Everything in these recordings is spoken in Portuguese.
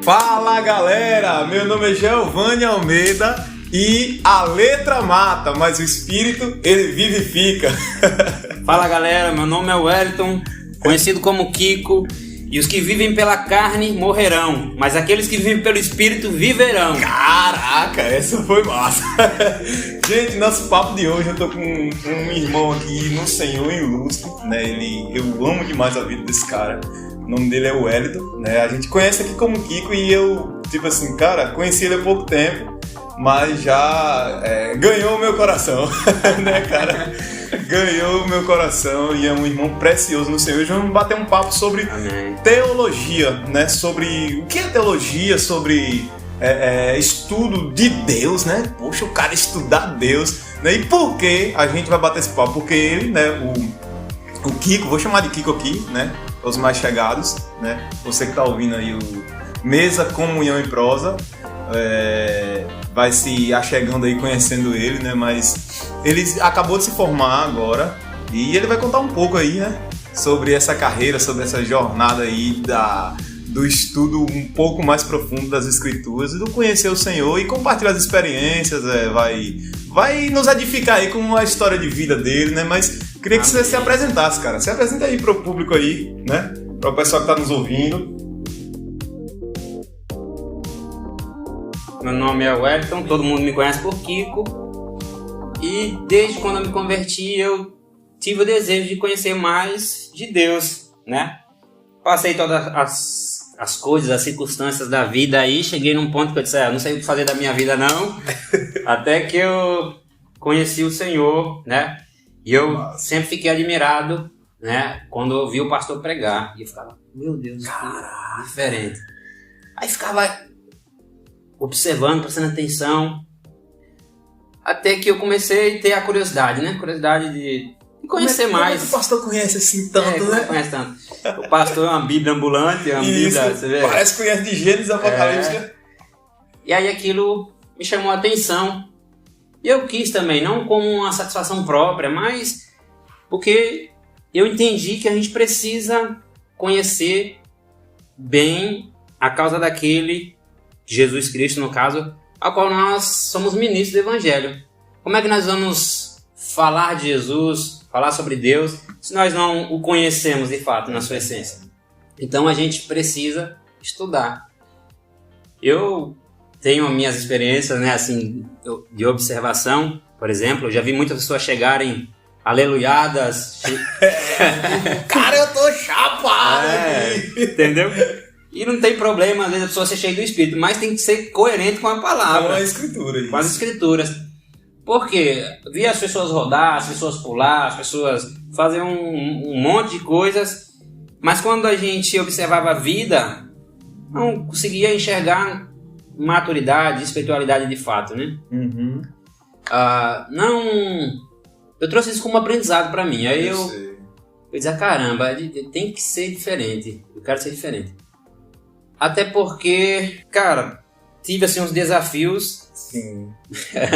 Fala galera, meu nome é Giovanni Almeida e a letra mata, mas o espírito ele vivifica. Fala galera, meu nome é Wellington, conhecido como Kiko, e os que vivem pela carne morrerão, mas aqueles que vivem pelo espírito viverão. Caraca, essa foi massa. Gente, nosso papo de hoje eu tô com um irmão aqui no Senhor ilustre, né? Eu amo demais a vida desse cara. O nome dele é Wellington, né? A gente conhece aqui como Kiko e eu, tipo assim, cara, conheci ele há pouco tempo, mas já ganhou o meu coração, né, cara? Ganhou o meu coração e é um irmão precioso no Senhor. Hoje vamos bater um papo sobre teologia, né? Sobre o que é teologia, sobre estudo de Deus, né? Poxa, o cara estudar Deus, né? E por que a gente vai bater esse papo? Porque ele, né, o Kiko, vou chamar de Kiko aqui, né? Os mais chegados, né? Você que tá ouvindo aí o Mesa, Comunhão e Prosa, vai se achegando aí conhecendo ele, né? Mas ele acabou de se formar agora e ele vai contar um pouco aí, né? Sobre essa carreira, sobre essa jornada aí do estudo um pouco mais profundo das Escrituras e do conhecer o Senhor e compartilhar as experiências, vai nos edificar aí com a história de vida dele, né? Mas queria que você se apresentasse, cara. Se apresenta aí pro público aí, né? Para o pessoal que tá nos ouvindo. Meu nome é Wellington, todo mundo me conhece por Kiko. E desde quando eu me converti, eu tive o desejo de conhecer mais de Deus, né? Passei todas as coisas, as circunstâncias da vida aí, cheguei num ponto que eu disse, não sei o que fazer da minha vida não, até que eu conheci o Senhor, né? E eu sempre fiquei admirado, né? Quando eu ouvi o pastor pregar, e eu ficava, meu Deus, que diferente. Aí ficava observando, prestando atenção, até que eu comecei a ter a curiosidade, né? Curiosidade de conhecer mais. Como é que o pastor conhece assim tanto, né? Conhece tanto. O pastor é uma Bíblia ambulante, é uma Bíblia, você vê? Parece que conhece de Gênesis e Apocalipse. E aí aquilo me chamou a atenção. E eu quis também, não como uma satisfação própria, mas porque eu entendi que a gente precisa conhecer bem a causa daquele, Jesus Cristo no caso, ao qual nós somos ministros do Evangelho. Como é que nós vamos falar de Jesus, falar sobre Deus, se nós não o conhecemos de fato na sua essência? Então a gente precisa estudar. Eu tenho minhas experiências, né, assim, de observação, por exemplo, eu já vi muitas pessoas chegarem aleluiadas. Cara, eu tô chapado! Entendeu? E não tem problema, às vezes a pessoa ser cheia do Espírito, mas tem que ser coerente com a palavra. Com a Escritura. Isso. Com as Escrituras. Porque vi as pessoas rodar, as pessoas pular, as pessoas fazer um monte de coisas, mas quando a gente observava a vida, não conseguia enxergar maturidade, espiritualidade de fato, né? Uhum. Eu trouxe isso como aprendizado pra mim. Aí eu dizia, caramba, tem que ser diferente. Eu quero ser diferente. Até porque, cara, tive assim uns desafios. Sim.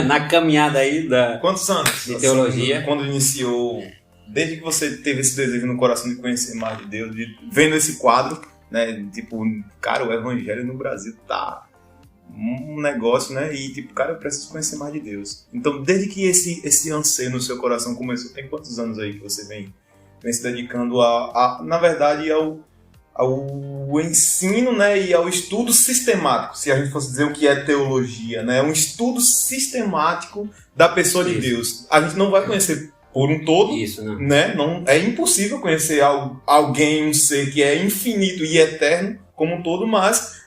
Na caminhada aí Quantos anos? De teologia. Assim, quando iniciou, desde que você teve esse desejo no coração de conhecer mais de Deus, vendo esse quadro, né? Tipo, cara, o evangelho no Brasil tá um negócio, né? E tipo, cara, eu preciso conhecer mais de Deus. Então, desde que esse anseio no seu coração começou, tem quantos anos aí que você vem se dedicando na verdade, ao ensino, né, e ao estudo sistemático, se a gente fosse dizer o que é teologia, né, um estudo sistemático da pessoa de Deus. A gente não vai conhecer por um todo, né, não, é impossível conhecer alguém, um ser que é infinito e eterno como um todo, mas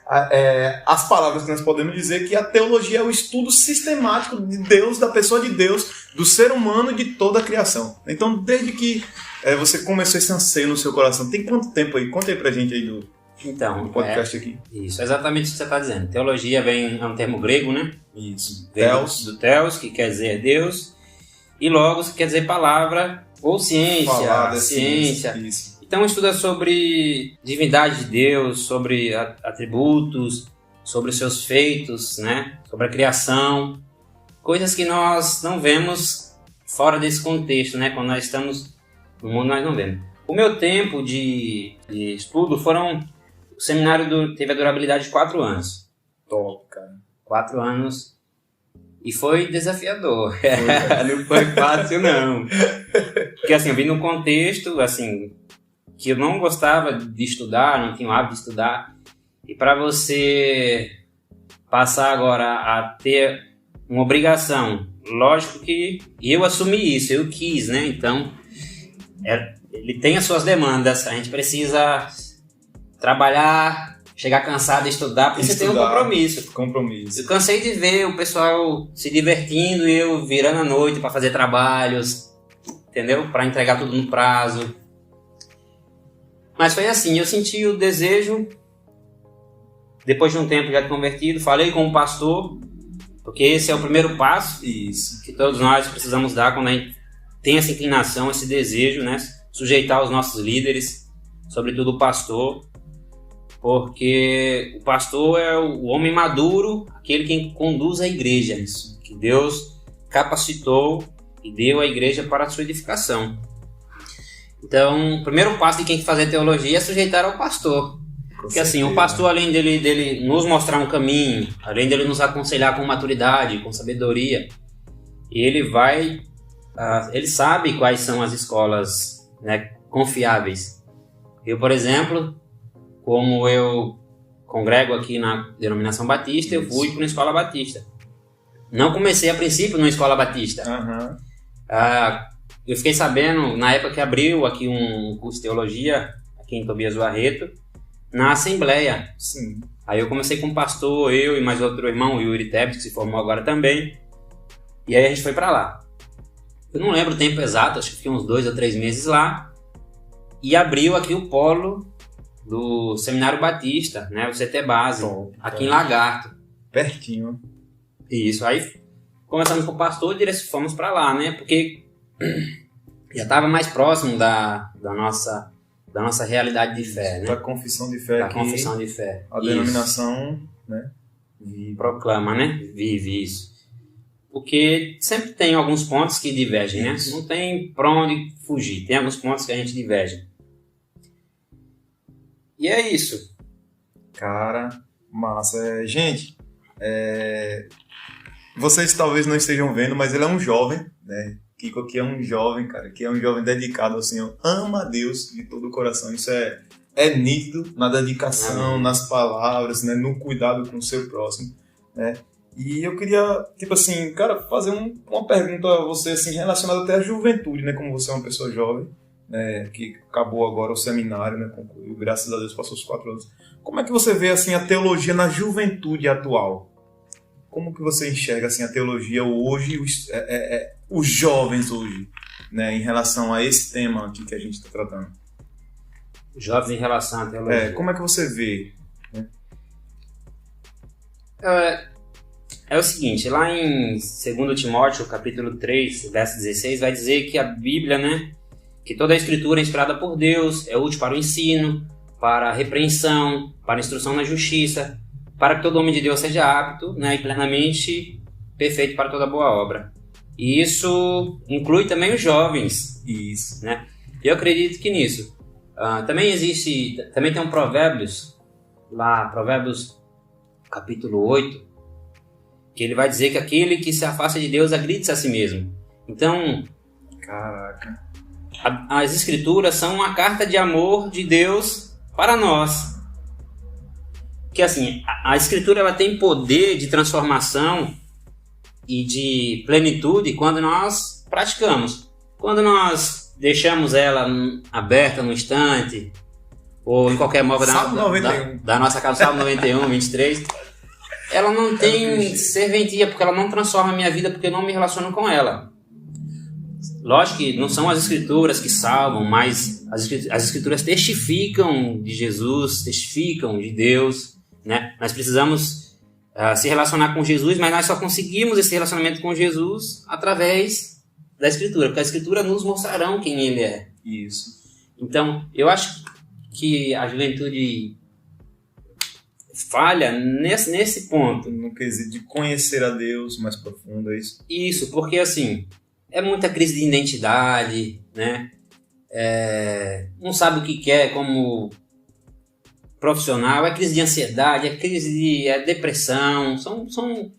as palavras que nós podemos dizer que a teologia é o estudo sistemático de Deus, da pessoa de Deus, do ser humano e de toda a criação. Então, desde que você começou esse anseio no seu coração, tem quanto tempo aí? Conta aí pra gente aí do podcast aqui. Isso, exatamente o que você está dizendo. Teologia é um termo grego, né? Isso. Do Theos, que quer dizer Deus, e Logos, que quer dizer palavra ou ciência. Ciência. Isso. Então estuda sobre divindade de Deus, sobre atributos, sobre os seus feitos, né? Sobre a criação, coisas que nós não vemos fora desse contexto, né? Quando nós estamos no mundo, nós não vemos. O meu tempo de estudo o seminário teve a durabilidade de 4 anos. Top, cara. 4 anos. E foi desafiador. Não foi fácil, não. Porque assim, eu vim num contexto, assim, que eu não gostava de estudar, não tinha o hábito de estudar. E para você passar agora a ter uma obrigação, lógico que eu assumi isso, eu quis, né? Então, ele tem as suas demandas, a gente precisa trabalhar, chegar cansado de estudar, porque você tem um compromisso. Eu cansei de ver o pessoal se divertindo e eu virando a noite para fazer trabalhos, entendeu? Para entregar tudo no prazo. Mas foi assim, eu senti o desejo, depois de um tempo já convertido, falei com o pastor, porque esse é o primeiro passo que todos nós precisamos dar quando a gente tem essa inclinação, esse desejo, né? Sujeitar os nossos líderes, sobretudo o pastor, porque o pastor é o homem maduro, aquele que conduz a igreja, que Deus capacitou e deu à igreja para a sua edificação. Então, o primeiro passo de quem quer fazer teologia é sujeitar ao pastor. Porque assim, o pastor, além dele nos mostrar um caminho, além dele nos aconselhar com maturidade, com sabedoria, ele sabe quais são as escolas, né, confiáveis. Eu, por exemplo, como eu congrego aqui na denominação batista, eu fui para uma escola batista. Não comecei a princípio numa escola batista. Eu fiquei sabendo, na época que abriu aqui um curso de teologia, aqui em Tobias do Arreto, na Assembleia. Sim. Aí eu comecei com um pastor, eu e mais outro irmão, o Yuri Tebet, que se formou agora também. E aí a gente foi para lá. Eu não lembro o tempo exato, acho que fiquei uns 2 ou 3 meses lá. E abriu aqui o polo do Seminário Batista, né, o CT Base, aqui em Lagarto. Pertinho. Isso, aí começamos com o pastor e fomos para lá, né, porque já estava mais próximo da nossa realidade de fé, né? Da confissão de fé. Da confissão de fé. A denominação, né? Proclama, né? Vive isso. Porque sempre tem alguns pontos que divergem, né? Não tem pra onde fugir. Tem alguns pontos que a gente diverge. E é isso. Cara, massa. Gente, vocês talvez não estejam vendo, mas ele é um jovem, né? Kiko aqui é um jovem, cara, que é um jovem dedicado ao Senhor, ama a Deus de todo o coração. Isso é nítido na dedicação, nas palavras, né, no cuidado com o seu próximo, né? E eu queria, tipo assim, cara, fazer uma pergunta a você, assim, relacionada até à juventude, né, como você é uma pessoa jovem, né, que acabou agora o seminário, né, concluiu, graças a Deus passou os 4 anos. Como é que você vê, assim, a teologia na juventude atual? Como que você enxerga, assim, a teologia hoje, os jovens hoje, né, em relação a esse tema aqui que a gente está tratando? Jovens em relação à teologia. Como é que você vê? Né? É o seguinte, lá em 2 Timóteo, capítulo 3, verso 16, vai dizer que a Bíblia, né, que toda a Escritura é inspirada por Deus, é útil para o ensino, para a repreensão, para a instrução na justiça, para que todo homem de Deus seja apto, né, e plenamente perfeito para toda boa obra. E isso inclui também os jovens. Isso. Né? Eu acredito que nisso. Também tem um Provérbios, lá, Provérbios capítulo 8, que ele vai dizer que aquele que se afasta de Deus agride-se a si mesmo. Então, caraca, as Escrituras são uma carta de amor de Deus para nós. Que assim, a Escritura ela tem poder de transformação e de plenitude quando nós praticamos. Quando nós deixamos ela aberta no estante, ou em qualquer móvel da nossa casa, Salmo 91, 23, ela não tem serventia, porque ela não transforma a minha vida, porque eu não me relaciono com ela. Lógico que não são as Escrituras que salvam, mas as Escrituras testificam de Jesus, testificam de Deus, né? Nós precisamos se relacionar com Jesus, mas nós só conseguimos esse relacionamento com Jesus através da Escritura, porque a Escritura nos mostrará quem Ele é. Isso. Então, eu acho que a juventude falha nesse ponto. No quesito de conhecer a Deus mais profundo, é isso? Isso, porque assim, é muita crise de identidade, né? Não sabe o que quer, como profissional, é crise de ansiedade, é crise de depressão, são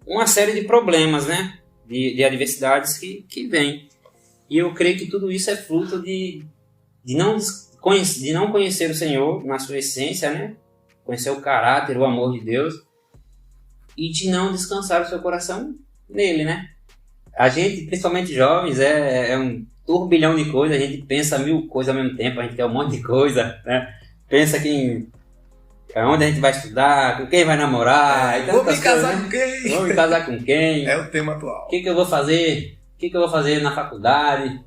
uma série de problemas, né? De adversidades que vêm. E eu creio que tudo isso é fruto de não conhecer o Senhor na sua essência, né? Conhecer o caráter, o amor de Deus, e de não descansar o seu coração nele, né? A gente, principalmente jovens, é um turbilhão de coisas, a gente pensa 1000 coisas ao mesmo tempo, a gente quer um monte de coisa, né? Pensa que onde a gente vai estudar, com quem vai namorar, vou me casar com quem? Vou me casar com quem? É o tema atual. O que eu vou fazer? O que eu vou fazer na faculdade?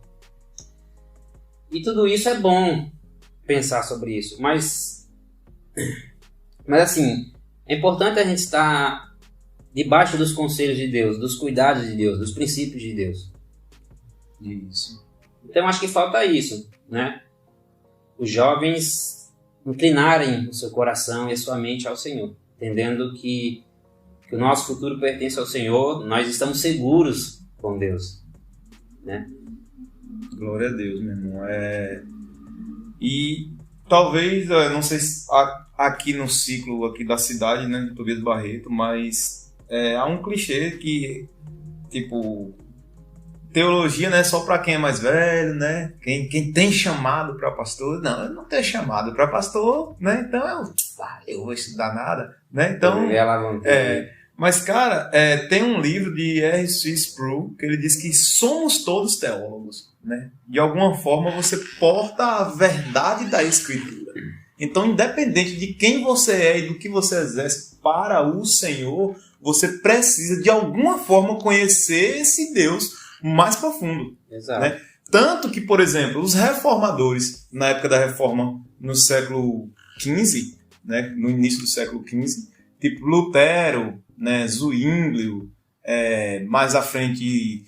E tudo isso é bom pensar sobre isso, mas assim, é importante a gente estar debaixo dos conselhos de Deus, dos cuidados de Deus, dos princípios de Deus. Isso. Então acho que falta isso, né? Os jovens inclinarem o seu coração e a sua mente ao Senhor, entendendo que o nosso futuro pertence ao Senhor, nós estamos seguros com Deus, né? Glória a Deus, meu irmão. E talvez, não sei se aqui no ciclo aqui da cidade, né, de Tobias Barreto, mas há um clichê que, tipo, teologia não é só para quem é mais velho, né? Quem tem chamado para pastor. Não, eu não tenho chamado para pastor, né? Então eu vou estudar nada, né? Então, mas, cara, tem um livro de R.C. Sproul que ele diz que somos todos teólogos, né? De alguma forma você porta a verdade da Escritura. Então, independente de quem você é e do que você exerce para o Senhor, você precisa de alguma forma conhecer esse Deus mais profundo. Exato. Né? Tanto que, por exemplo, os reformadores, na época da reforma, no século XV, né, no início do século XV, tipo Lutero, né, Zwinglio, mais à frente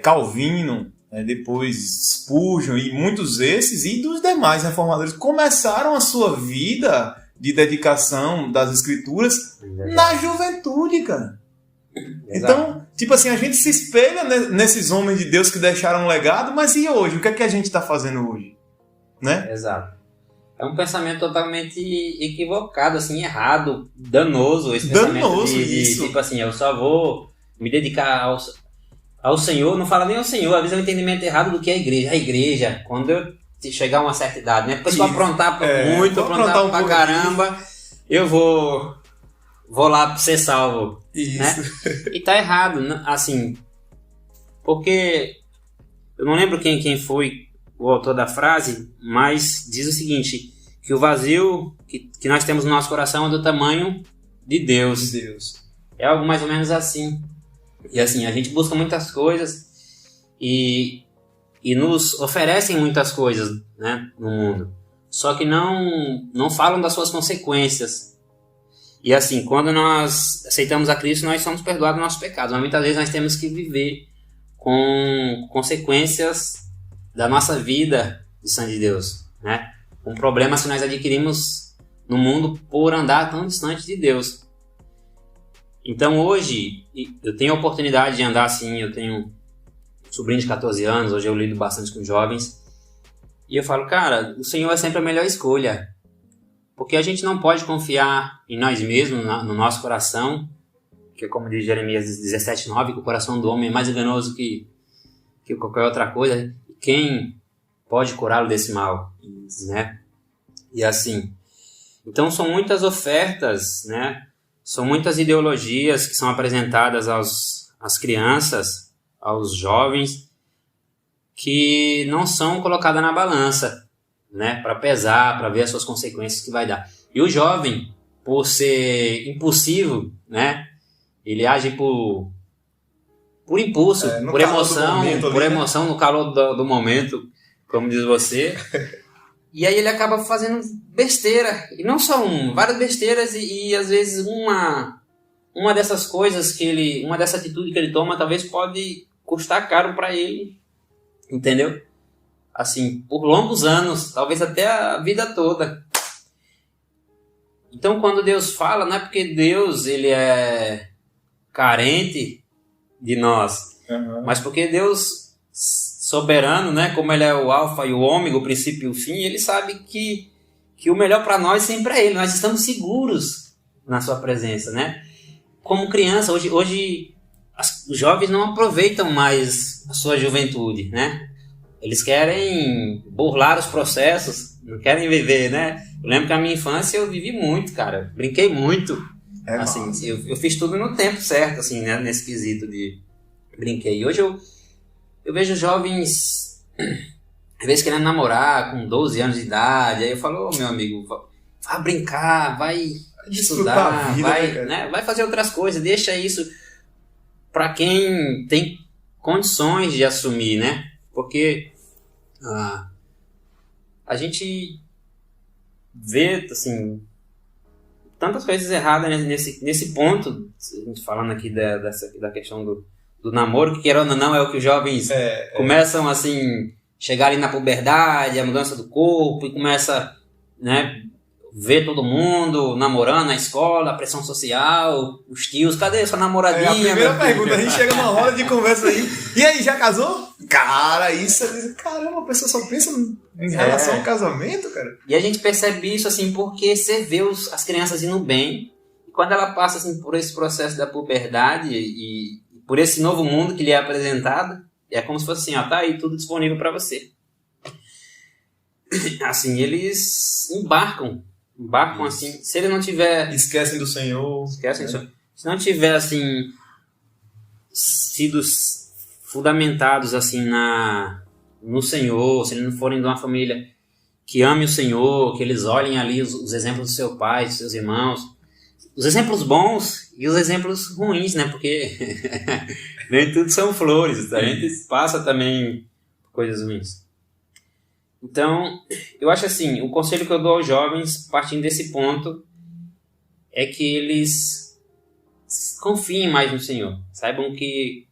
Calvino, depois Spurgeon e muitos desses, e dos demais reformadores, começaram a sua vida de dedicação das Escrituras na juventude, cara. Então, tipo assim, a gente se espelha nesses homens de Deus que deixaram um legado, mas e hoje? O que é que a gente está fazendo hoje? Né? Exato. É um pensamento totalmente equivocado, assim, errado, danoso. Esse pensamento isso. Tipo assim, eu só vou me dedicar ao Senhor, não fala nem ao Senhor, às vezes é um entendimento errado do que é a igreja. A igreja, quando eu chegar a uma certa idade, né? Depois que eu aprontar muito, aprontar pra caramba, eu vou lá ser salvo. Isso. Né? E tá errado, assim, porque eu não lembro quem foi o autor da frase, mas diz o seguinte, que o vazio que nós temos no nosso coração é do tamanho de Deus. É algo mais ou menos assim. E assim, a gente busca muitas coisas e nos oferecem muitas coisas, né, no mundo, só que não falam das suas consequências. E assim, quando nós aceitamos a Cristo, nós somos perdoados dos nossos pecados, mas muitas vezes nós temos que viver com consequências da nossa vida distante de Deus, né? Com problemas que nós adquirimos no mundo por andar tão distante de Deus. Então hoje, eu tenho a oportunidade de andar assim, eu tenho um sobrinho de 14 anos, hoje eu lido bastante com jovens, e eu falo, cara, o Senhor é sempre a melhor escolha. Porque a gente não pode confiar em nós mesmos, no nosso coração, que como diz Jeremias 17:9, que o coração do homem é mais enganoso que qualquer outra coisa. Quem pode curá-lo desse mal? Né? E assim, então são muitas ofertas, né? São muitas ideologias que são apresentadas às crianças, aos jovens, que não são colocadas na balança, né, para pesar, para ver as suas consequências que vai dar. E o jovem, por ser impulsivo, né, ele age por impulso, por emoção, no calor do momento, como diz você. E aí ele acaba fazendo besteira, e não só várias besteiras, e às vezes uma dessas coisas uma dessa atitude que ele toma, talvez pode custar caro para ele, entendeu? Assim, por longos anos, talvez até a vida toda. Então, quando Deus fala, não é porque Deus ele é carente de nós, mas porque Deus, soberano, né, como ele é o alfa e o ômega, o princípio e o fim, ele sabe que que o melhor para nós sempre é Ele. Nós estamos seguros na sua presença, né? Como criança, hoje os jovens não aproveitam mais a sua juventude, né? Eles querem burlar os processos, não querem viver, né? Eu lembro que na minha infância eu vivi muito, cara. Brinquei muito. Assim, eu fiz tudo no tempo certo, assim, né? Nesse quesito de brinquei. Hoje eu vejo jovens, às vezes, querendo namorar com 12 anos de idade. Aí eu falo, meu amigo, vai brincar, vai estudar, vida, vai fazer outras coisas. Deixa isso para quem tem condições de assumir, né? Porque a gente vê, assim, tantas coisas erradas nesse ponto, a gente falando aqui da questão do namoro, que querendo ou não é o que os jovens começam, assim, chegar ali na puberdade, a mudança do corpo, e começa, né, ver todo mundo namorando na escola, a pressão social, os tios, cadê sua namoradinha? A primeira pergunta, a gente chega numa roda de conversa aí, e aí, já casou? Cara, isso é... Caramba, a pessoa só pensa em relação ao casamento, cara. E a gente percebe isso, assim, porque você vê as crianças indo bem, e quando ela passa, assim, por esse processo da puberdade e por esse novo mundo que lhe é apresentado, é como se fosse assim, ó, tá aí tudo disponível para você. Assim, eles embarcam assim, se ele não tiver... Esquecem do Senhor. Se não tiver, assim, sido fundamentados, assim, no Senhor, se eles não forem de uma família que ame o Senhor, que eles olhem ali os exemplos do seu pai, dos seus irmãos, os exemplos bons e os exemplos ruins, né? Porque nem tudo são flores, a gente passa também por coisas ruins. Então, eu acho assim, o conselho que eu dou aos jovens, partindo desse ponto, é que eles confiem mais no Senhor. Saibam que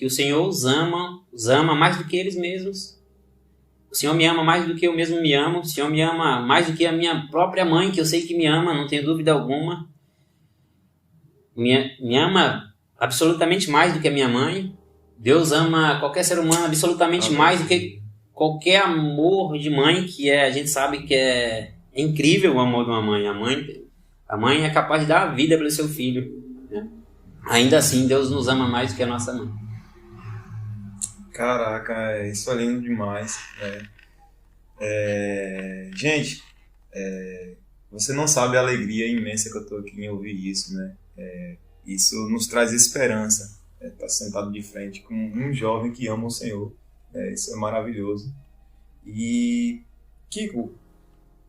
o Senhor os ama mais do que eles mesmos. O Senhor me ama mais do que eu mesmo me amo. O Senhor me ama mais do que a minha própria mãe, que eu sei que me ama, não tenho dúvida alguma. Me ama absolutamente mais do que a minha mãe. Deus ama qualquer ser humano absolutamente mais do que qualquer amor de mãe, que a gente sabe que é incrível o amor de uma mãe. A mãe é capaz de dar a vida pelo seu filho, né? Ainda assim, Deus nos ama mais do que a nossa mãe. Caraca, isso é lindo demais. Gente, você não sabe a alegria imensa que eu tô aqui em ouvir isso, né? Isso nos traz esperança. Estar sentado de frente com um jovem que ama o Senhor. Isso é maravilhoso. E, Kiko,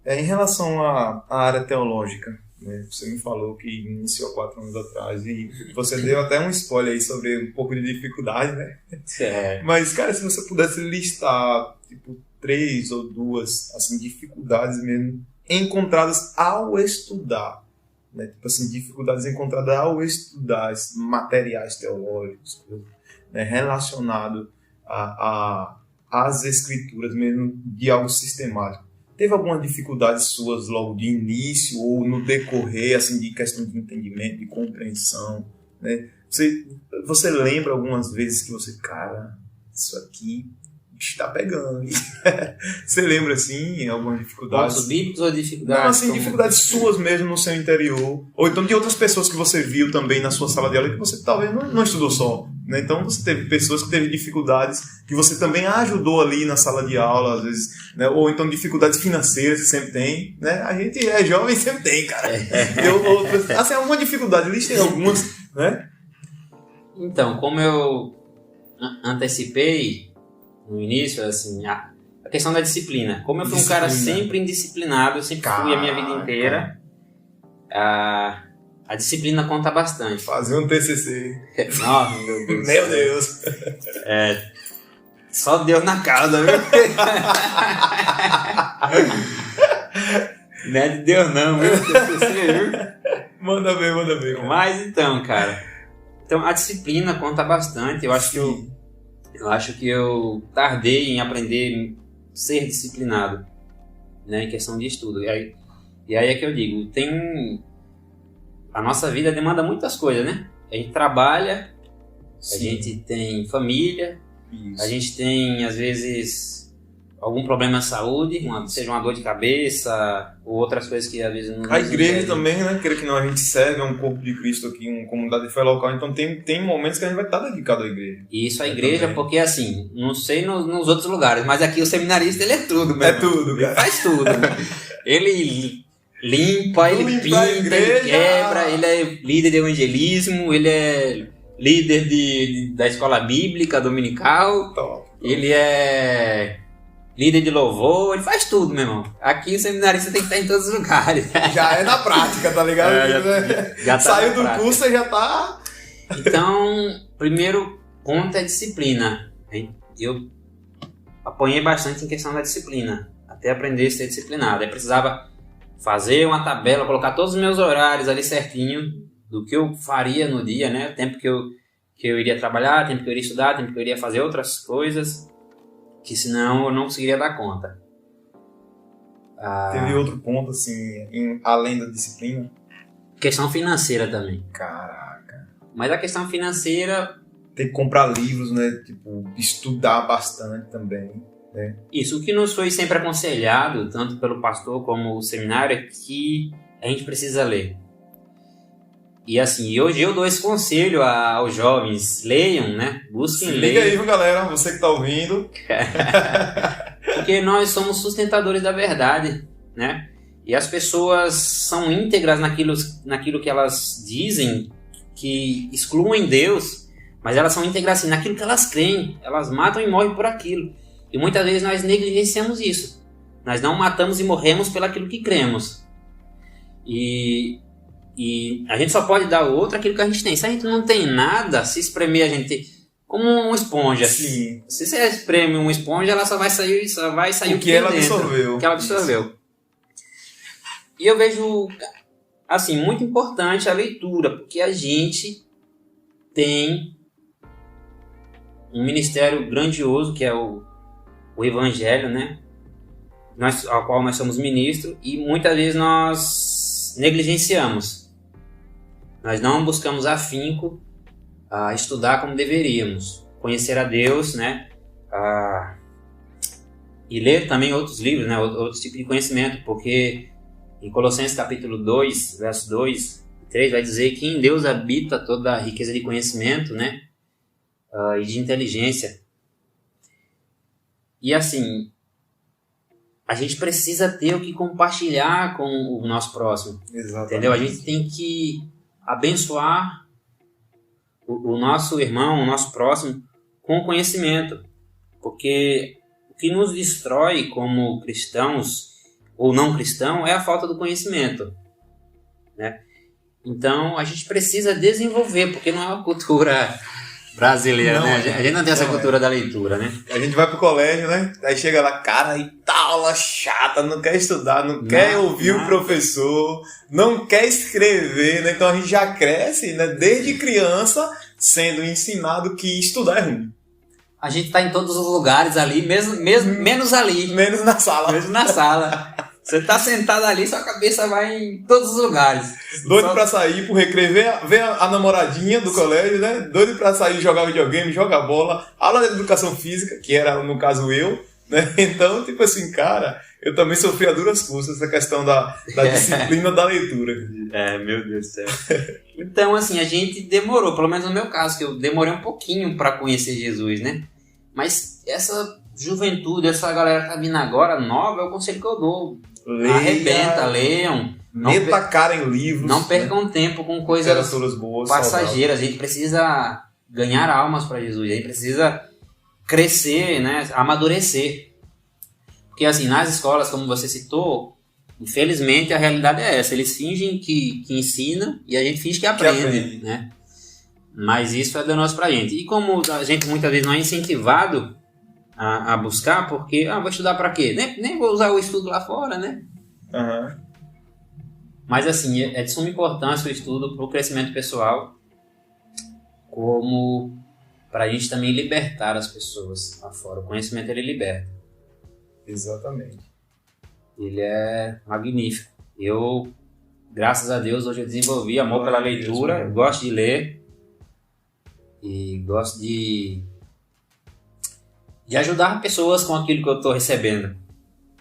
em relação à área teológica, né, você me falou que iniciou há 4 anos atrás e você deu até um spoiler aí sobre um pouco de dificuldade, né? Mas, cara, se você pudesse listar, tipo, 3 ou 2, assim, dificuldades mesmo encontradas ao estudar, né? Tipo assim, dificuldades encontradas ao estudar materiais teológicos, né, relacionado às escrituras mesmo, de algo sistemático. Teve alguma dificuldade suas logo de início ou no decorrer, assim, de questão de entendimento, de compreensão, né? Você lembra algumas vezes que você, cara, isso aqui está pegando. Você lembra, assim, algumas dificuldades? Pontos bíblicos ou dificuldades? Não, assim, dificuldades suas mesmo no seu interior. Ou então de outras pessoas que você viu também na sua sala de aula que você talvez não estudou só, né? Então você teve pessoas que teve dificuldades que você também ajudou ali na sala de aula, às vezes, né? Ou então dificuldades financeiras que sempre tem, né? A gente é jovem, sempre tem, cara. Assim, alguma dificuldade, listei algumas, né? Então, como eu antecipei no início, assim, a questão da disciplina. Como eu fui um cara sempre indisciplinado, eu sempre fui a minha vida inteira, a disciplina conta bastante. Fazer um TCC. Nossa, meu Deus. Meu Deus. Só Deus na casa, viu? Não é de Deus não, viu? TCC, viu? Manda ver. Cara. Mas então, cara. Então, a disciplina conta bastante. Eu acho que eu tardei em aprender a ser disciplinado, né, em questão de estudo. E aí é que eu digo, a nossa vida demanda muitas coisas, né? A gente trabalha, a gente tem família, a gente tem, às vezes, algum problema de saúde, seja uma dor de cabeça ou outras coisas que às vezes não... A igreja também, né? Queira que não, a gente serve, é um corpo de Cristo aqui, uma comunidade de fé local, então tem momentos que a gente vai estar dedicado à igreja. Isso, a igreja, também. Porque assim, não sei nos outros lugares, mas aqui o seminarista, ele é tudo, mesmo. É tudo, cara. Ele faz tudo. Ele limpa, ele pinta, ele quebra, ele é líder de evangelismo, ele é líder da escola bíblica dominical, top. Ele é líder de louvor, ele faz tudo, meu irmão. Aqui o seminarista tem que estar em todos os lugares. Já é na prática, tá ligado? Já tá. Saiu do curso, você já tá... Então, primeiro ponto é disciplina. Eu apanhei bastante em questão da disciplina, até aprender a ser disciplinado. Eu precisava fazer uma tabela, colocar todos os meus horários ali certinho, do que eu faria no dia, né? O tempo que eu iria trabalhar, o tempo que eu iria estudar, o tempo que eu iria fazer outras coisas, que senão eu não conseguiria dar conta. Teve outro ponto, assim, além da disciplina? Questão financeira também. Caraca. Mas a questão financeira... Tem que comprar livros, né? Tipo, estudar bastante também, né? Isso, o que nos foi sempre aconselhado, tanto pelo pastor como o seminário, é que a gente precisa ler. E assim, hoje eu dou esse conselho aos jovens, leiam, né? Busquem ler. Liga aí, viu, galera? Você que tá ouvindo. Porque nós somos sustentadores da verdade, né? E as pessoas são íntegras naquilo que elas dizem, que excluem Deus, mas elas são íntegras assim, naquilo que elas creem. Elas matam e morrem por aquilo. E muitas vezes nós negligenciamos isso. Nós não matamos e morremos pelo aquilo que cremos. E a gente só pode dar ao outro aquilo que a gente tem. Se a gente não tem nada, se espremer a gente... Como uma esponja. Sim. Se você espreme uma esponja, ela só vai sair o que ela absorveu. O que ela absorveu. E eu vejo, assim, muito importante a leitura, porque a gente tem um ministério grandioso, que é o Evangelho, né? Ao qual nós somos ministros, e muitas vezes nós negligenciamos. Nós não buscamos afinco a estudar como deveríamos, conhecer a Deus, né? E ler também outros livros, né? Outros tipos de conhecimento, porque em Colossenses capítulo 2, verso 2 e 3, vai dizer que em Deus habita toda a riqueza de conhecimento, né? E de inteligência. E assim, a gente precisa ter o que compartilhar com o nosso próximo. Exatamente. Entendeu? A gente tem que abençoar o nosso irmão, o nosso próximo, com conhecimento. Porque o que nos destrói como cristãos ou não cristãos é a falta do conhecimento, né? Então a gente precisa desenvolver, porque não é uma cultura brasileira, né? A gente não tem essa cultura da leitura, né? A gente vai pro colégio, né? Aí chega lá, cara, e tá aula chata, não quer estudar, não quer ouvir o professor, não quer escrever, né? Então a gente já cresce, né? Desde criança, sendo ensinado que estudar é ruim. A gente tá em todos os lugares ali, menos ali. Menos na sala. Menos na sala. Você tá sentado ali, sua cabeça vai em todos os lugares. Doido pra sair pro recreio, ver a namoradinha do colégio, né? Doido pra sair jogar videogame, jogar bola, aula de educação física, que era, no caso, eu, né? Então, tipo assim, cara, eu também sofri a duras custas essa questão da disciplina da leitura. Meu Deus do céu. Então, assim, a gente demorou, pelo menos no meu caso, que eu demorei um pouquinho pra conhecer Jesus, né? Mas essa juventude, essa galera que tá vindo agora, nova, é o conselho que eu dou. Arrebenta, leiam. Meta a cara em livros. Não percam tempo com coisas boas, passageiras. A gente precisa ganhar almas para Jesus. A gente precisa crescer, né? Amadurecer. Porque assim, nas escolas, como você citou, infelizmente a realidade é essa. Eles fingem que ensinam e a gente finge que aprende, né? Mas isso é danoso pra gente. E como a gente muitas vezes não é incentivado a buscar, porque, vou estudar pra quê? Nem vou usar o estudo lá fora, né? Uhum. Mas assim, é de suma importância o estudo pro crescimento pessoal, como pra gente também libertar as pessoas lá fora. O conhecimento, ele liberta. Exatamente. Ele é magnífico. Eu, graças a Deus, hoje eu desenvolvi amor pela leitura, gosto de ler e gosto de de ajudar pessoas com aquilo que eu estou recebendo.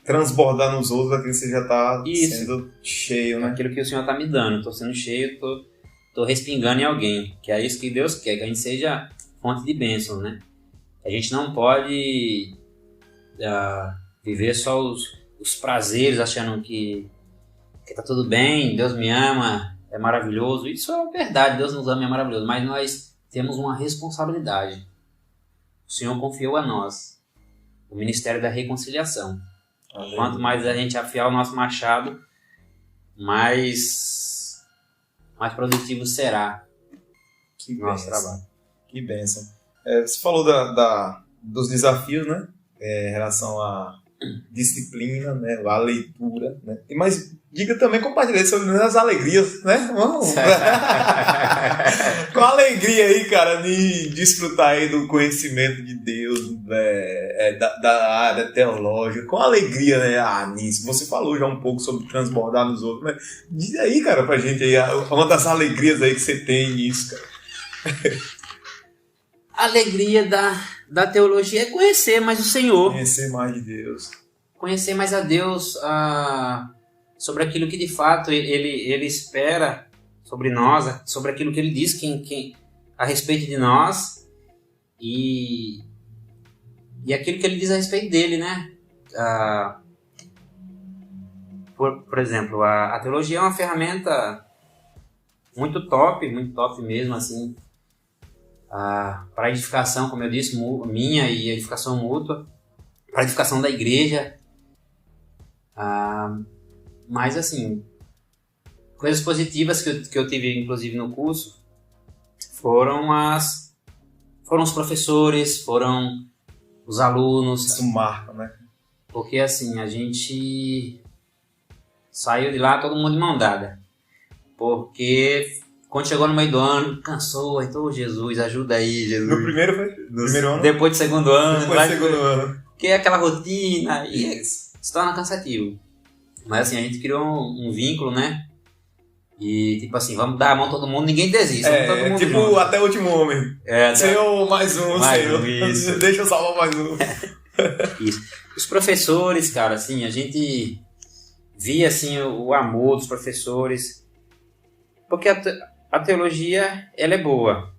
Transbordar nos outros aquilo que você já está Isso. sendo cheio, né? Aquilo que o Senhor está me dando. Estou sendo cheio, estou respingando em alguém. Que é isso que Deus quer, que a gente seja fonte de bênção, né? A gente não pode viver só os prazeres achando que tá tudo bem, Deus me ama, é maravilhoso. Isso é verdade, Deus nos ama, é maravilhoso. Mas nós temos uma responsabilidade. O Senhor confiou a nós o ministério da reconciliação. Aleluia. Quanto mais a gente afiar o nosso machado, mais produtivo será Que o nosso bênção. trabalho. Que bênção. Você falou dos desafios, né? Em relação à disciplina, né? À leitura, né? Mas diga também, compartilhe sobre as alegrias, né? Vamos. Com alegria aí, cara, de desfrutar aí do conhecimento de Deus, da área teológica, com alegria, né? Nisso. Você falou já um pouco sobre transbordar nos outros, mas diz aí, cara, pra gente aí, uma das alegrias aí que você tem nisso, cara. A alegria da teologia é conhecer mais o Senhor. Conhecer mais de Deus. Conhecer mais a Deus sobre aquilo que de fato ele espera sobre nós, sobre aquilo que ele diz a respeito de nós e aquilo que ele diz a respeito dele, né? Por exemplo, a teologia é uma ferramenta muito top mesmo, assim, para edificação, como eu disse, minha e edificação mútua, para edificação da igreja. Mas assim, coisas positivas que eu tive inclusive no curso foram os professores, foram os alunos. Isso marca, né? Porque assim, a gente saiu de lá todo mundo de mão dada. Porque quando chegou no meio do ano, cansou, então Jesus, ajuda aí, Jesus. No primeiro foi? No primeiro ano? Depois do segundo ano. Depois do segundo ano. Porque é aquela rotina e se torna cansativo. Mas assim, a gente criou um vínculo, né? E tipo assim, vamos dar a mão a todo mundo, ninguém desiste. Todo mundo tipo junto. até o último homem. Senhor, mais um, Senhor. Isso. Deixa eu salvar mais um. Isso. Os professores, cara, assim, a gente via assim o amor dos professores. Porque a teologia, ela é boa.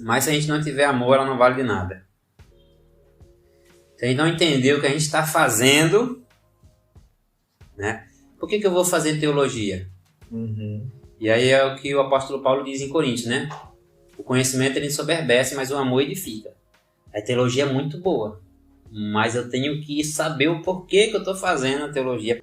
Mas se a gente não tiver amor, ela não vale de nada. Se a gente não entender o que a gente está fazendo, né? Por que eu vou fazer teologia? Uhum. E aí é o que o apóstolo Paulo diz em Coríntios, né? O conhecimento ele ensoberbece, mas o amor edifica. A teologia é muito boa, mas eu tenho que saber o porquê que eu estou fazendo a teologia.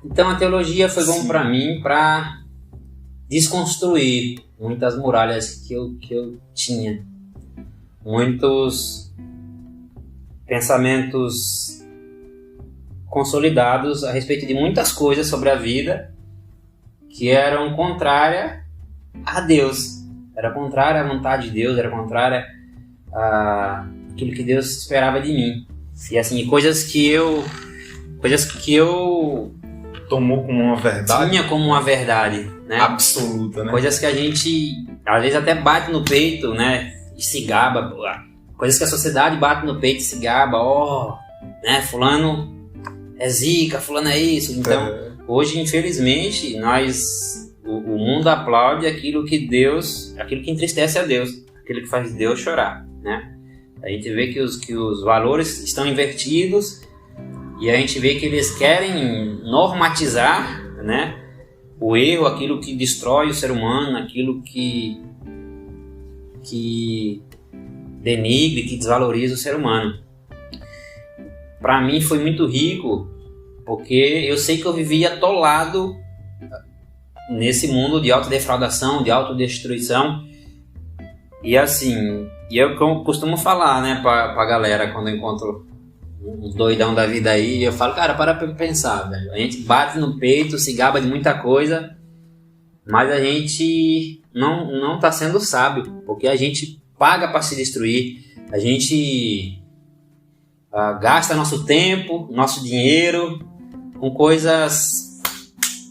Então a teologia foi bom para mim para desconstruir muitas muralhas que eu tinha. Muitos pensamentos consolidados a respeito de muitas coisas sobre a vida que eram contrárias a Deus. Era contrária à vontade de Deus, era contrária àquilo que Deus esperava de mim. E assim, coisas que eu Tomou como uma verdade? tinha como uma verdade, né? Absoluta, né? Coisas que a gente, às vezes, até bate no peito, né? E se gaba. Coisas que a sociedade bate no peito e se gaba. Né? Fulano é zica, fulano é isso. Então, hoje, infelizmente, o mundo aplaude aquilo que entristece a Deus. Aquilo que faz Deus chorar, né? A gente vê que os valores estão invertidos e a gente vê que eles querem normatizar, né? O erro, aquilo que destrói o ser humano, aquilo que denigre, que desvaloriza o ser humano. Para mim foi muito rico, porque eu sei que eu vivia atolado nesse mundo de autodefraudação, de autodestruição. E assim, eu costumo falar, né, pra galera quando eu encontro um doidão da vida aí, eu falo, cara, para pensar, velho. A gente bate no peito, se gaba de muita coisa, mas a gente não tá sendo sábio, porque a gente paga para se destruir, a gente gasta nosso tempo, nosso dinheiro com coisas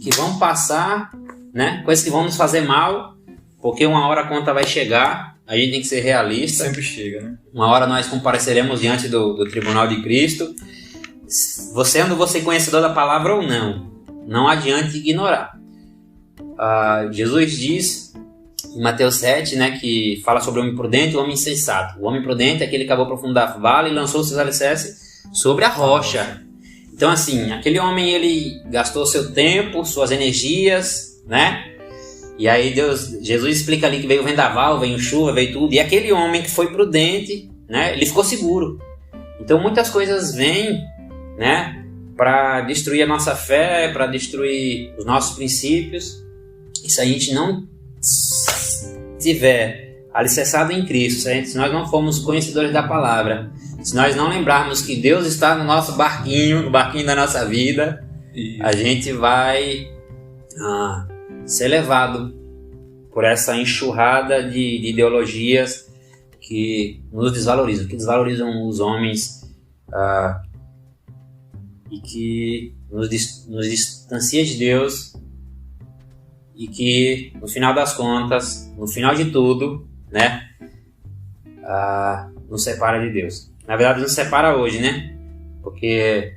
que vão passar, né? Coisas que vão nos fazer mal, porque uma hora a conta vai chegar, a gente tem que ser realista. Sempre chega, né? Uma hora nós compareceremos diante do tribunal de Cristo. Sendo você conhecedor da palavra ou não adianta ignorar. Jesus diz em Mateus 7, né, que fala sobre o homem prudente e o homem insensato. O homem prudente é aquele que cavou profundo vale e lançou seus alicerces sobre a rocha. Então, assim, aquele homem, ele gastou seu tempo, suas energias, né? E aí Jesus explica ali que veio o vendaval, veio chuva, veio tudo. E aquele homem que foi prudente, né, ele ficou seguro. Então, muitas coisas vêm, né, para destruir a nossa fé, para destruir os nossos princípios. E se a gente não tiver alicerçado em Cristo, se nós não formos conhecedores da palavra, se nós não lembrarmos que Deus está no nosso barquinho, no barquinho da nossa vida, a gente vai ser levado por essa enxurrada de ideologias que nos desvalorizam, que desvalorizam os homens e que nos distancia de Deus e que, no final das contas, no final de tudo, né, nos separa de Deus. Na verdade, nos separa hoje, né? Porque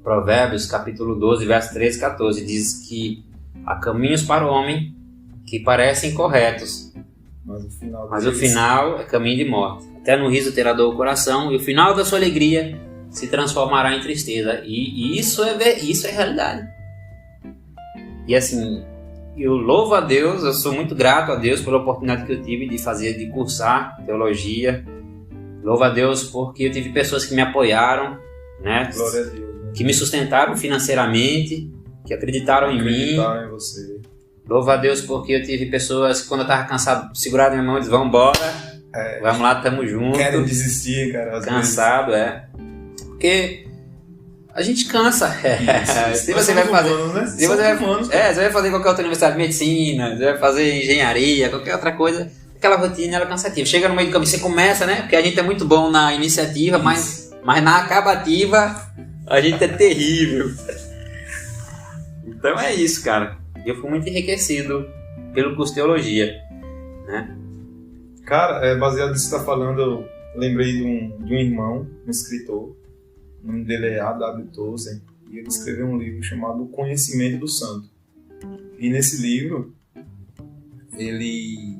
Provérbios, capítulo 12, verso 13 e 14, diz que há caminhos para o homem que parecem corretos, mas o final é caminho de morte. Até no riso terá dor o coração, e o final da sua alegria se transformará em tristeza. E isso é realidade. E assim, eu louvo a Deus, eu sou muito grato a Deus pela oportunidade que eu tive de cursar teologia. Louvo a Deus porque eu tive pessoas que me apoiaram, né? Glória a Deus, né? Que me sustentaram financeiramente, que acreditaram em mim. Em você. Louvo a Deus porque eu tive pessoas que, quando eu estava cansado, seguraram minha mão e disseram: vamos embora, vamos lá, tamo junto. Querem desistir, cara. Cansado, Porque a gente cansa. Se você vai fazer, humanos, né? se você vai fazer qualquer outra universidade de medicina, você vai fazer engenharia, qualquer outra coisa, aquela rotina ela é cansativa. Chega no meio do caminho, você começa, né? Porque a gente é muito bom na iniciativa, mas na acabativa a gente é terrível. Então é isso, cara. Eu fui muito enriquecido pelo curso de teologia, né? Cara, baseado nisso que você está falando, eu lembrei de um irmão, um escritor. O nome dele é A.W. Tozer, e ele escreveu um livro chamado O Conhecimento do Santo. E nesse livro, ele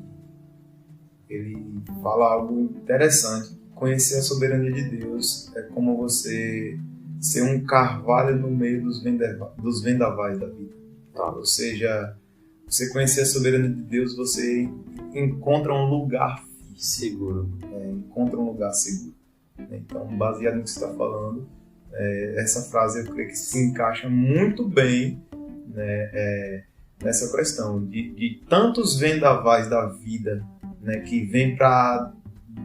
fala algo interessante. Conhecer a soberania de Deus é como você ser um carvalho no meio dos vendavais da vida. Ou seja, você conhecer a soberania de Deus, você encontra um lugar seguro. Encontra um lugar seguro. Então, baseado no que você está falando, essa frase eu creio que se encaixa muito bem, né, nessa questão de tantos vendavais da vida, né, que vêm para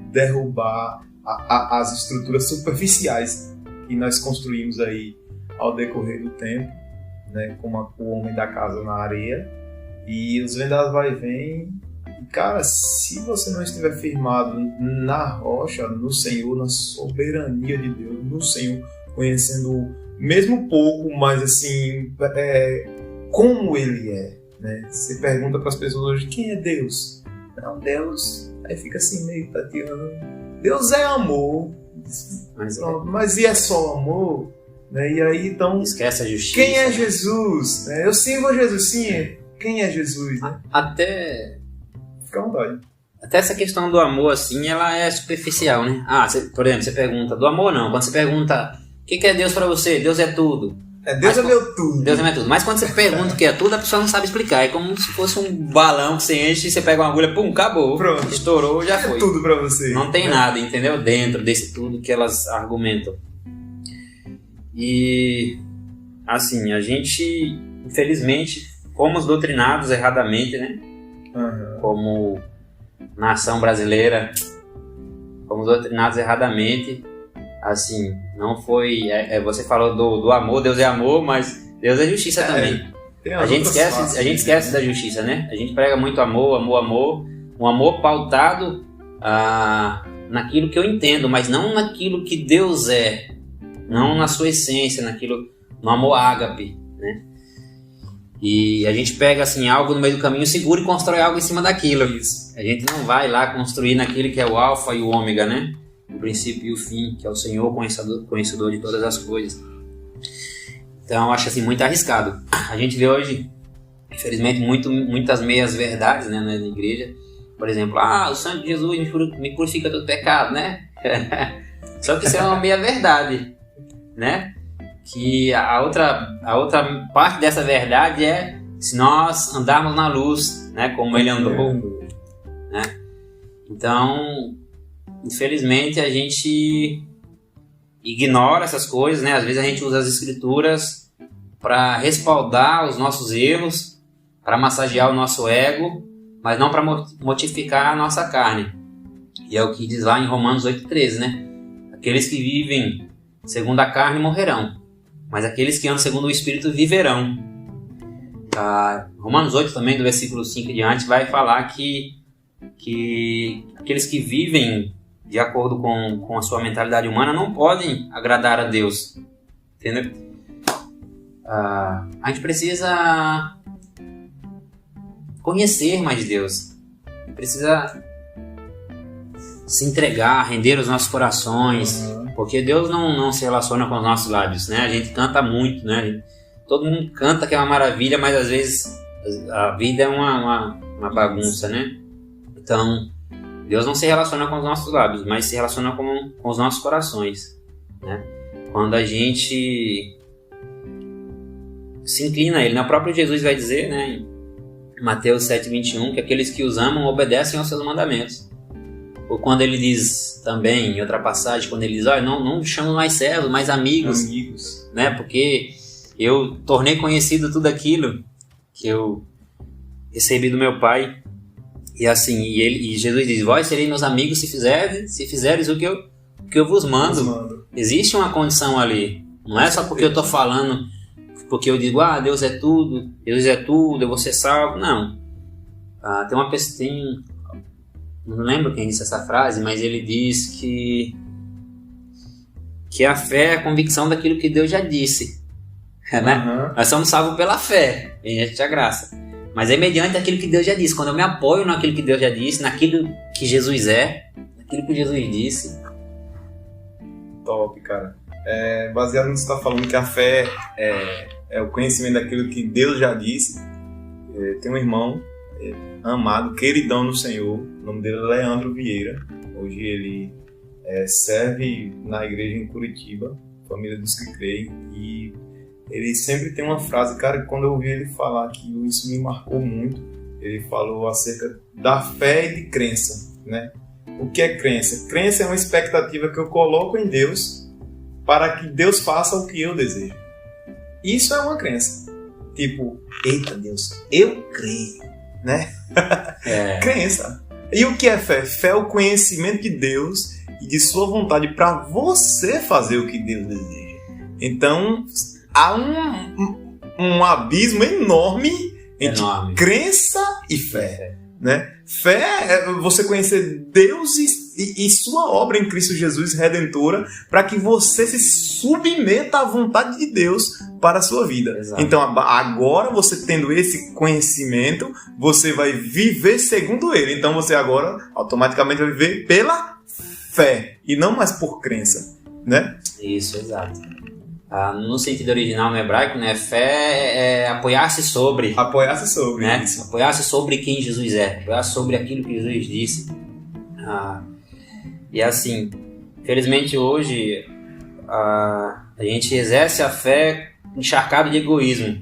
derrubar as estruturas superficiais que nós construímos aí ao decorrer do tempo, né, como o homem da casa na areia, e os vendavais vêm. Cara, se você não estiver firmado na rocha, no Senhor, na soberania de Deus, no Senhor, conhecendo mesmo pouco, mas assim, como Ele é, né? Você pergunta para as pessoas hoje: quem é Deus? Não, Deus, aí fica assim meio tateando. Deus é amor, mas e é só amor? Né? E aí então, esquece a justiça. Quem é Jesus? Eu sirvo a Jesus, sim. Quem é Jesus? Né? Até essa questão do amor, assim, ela é superficial, né? Por exemplo, você pergunta do amor, não. Quando você pergunta o que é Deus pra você, Deus é tudo. Deus é meu tudo. Deus é meu tudo. Mas quando você pergunta o que é tudo, a pessoa não sabe explicar. É como se fosse um balão que você enche e você pega uma agulha, pum, acabou. Pronto. Estourou, já foi. É tudo pra você. Não tem nada, entendeu? Dentro desse tudo que elas argumentam. E, assim, a gente, infelizmente, fomos doutrinados erradamente, né? Uhum. Como nação brasileira, fomos doutrinados erradamente. Assim, não foi. Você falou do amor, Deus é amor, mas Deus é justiça também. A gente esquece da justiça, né? A gente prega muito amor. Um amor pautado naquilo que eu entendo, mas não naquilo que Deus é, não na sua essência, no amor ágape, né? E a gente pega assim, algo no meio do caminho seguro e constrói algo em cima daquilo. Isso. A gente não vai lá construir naquele que é o alfa e o ômega, né? O princípio e o fim, que é o Senhor conhecedor de todas as coisas. Então eu acho assim muito arriscado. A gente vê hoje, infelizmente, muitas meias verdades, né, na igreja. Por exemplo, o sangue de Jesus me purifica todo pecado, né? Só que isso é uma meia verdade, né? Que a outra parte dessa verdade é se nós andarmos na luz, né, como ele andou, né? Então, infelizmente, a gente ignora essas coisas, né? Às vezes a gente usa as escrituras para respaldar os nossos erros, para massagear o nosso ego, mas não para mortificar a nossa carne. E é o que diz lá em Romanos 8,13, né? Aqueles que vivem segundo a carne morrerão, mas aqueles que andam segundo o Espírito viverão. Romanos 8 também, do versículo 5 em diante, vai falar que aqueles que vivem de acordo com a sua mentalidade humana não podem agradar a Deus. Entendeu? A gente precisa conhecer mais Deus. A gente precisa se entregar, render os nossos corações, porque Deus não se relaciona com os nossos lábios, né? A gente canta muito, né? Todo mundo canta que é uma maravilha, mas às vezes a vida é uma bagunça, né? Então, Deus não se relaciona com os nossos lábios, mas se relaciona com os nossos corações, né? Quando a gente se inclina a Ele, né? O próprio Jesus vai dizer, né, em Mateus 7,21, que aqueles que os amam obedecem aos seus mandamentos. Ou quando ele diz também, em outra passagem, quando ele diz, não me chamo mais servos, mais amigos, né? Porque eu tornei conhecido tudo aquilo que eu recebi do meu Pai. E assim, e Jesus diz, vós sereis meus amigos se fizeres o que eu vos mando. Existe uma condição ali. Não é só porque eu estou falando, porque eu digo, Deus é tudo, eu vou ser salvo. Não. Tem uma pessoa, não lembro quem disse essa frase, mas ele diz que a fé é a convicção daquilo que Deus já disse, né? Nós somos salvos pela fé, mediante a graça, mas é mediante aquilo que Deus já disse. Quando eu me apoio naquilo que Deus já disse, naquilo que Jesus é, naquilo que Jesus disse. Top, cara. Baseado no que você está falando, que a fé é o conhecimento daquilo que Deus já disse. Tem um irmão amado, queridão no Senhor, o nome dele é Leandro Vieira. Hoje ele serve na igreja em Curitiba, Família dos que Creem, e ele sempre tem uma frase, cara, que quando eu ouvi ele falar aquilo, isso me marcou muito. Ele falou acerca da fé e de crença, né? O que é crença? Crença é uma expectativa que eu coloco em Deus para que Deus faça o que eu desejo. Isso é uma crença. Tipo, eita Deus, eu creio, né? Crença. E o que é fé? Fé é o conhecimento de Deus e de sua vontade para você fazer o que Deus deseja. Então, há um abismo enorme entre crença e fé, né? Fé é você conhecer Deus e sua obra em Cristo Jesus redentora, para que você se submeta à vontade de Deus para a sua vida. Exato. Então agora, você tendo esse conhecimento, você vai viver segundo ele. Então você agora automaticamente vai viver pela fé e não mais por crença, né? Isso, exato. No sentido original, no hebraico, né, fé é apoiar-se sobre, né? Isso. Apoiar-se sobre quem Jesus é, apoiar-se sobre aquilo que Jesus disse. E assim, felizmente hoje a gente exerce a fé encharcado de egoísmo,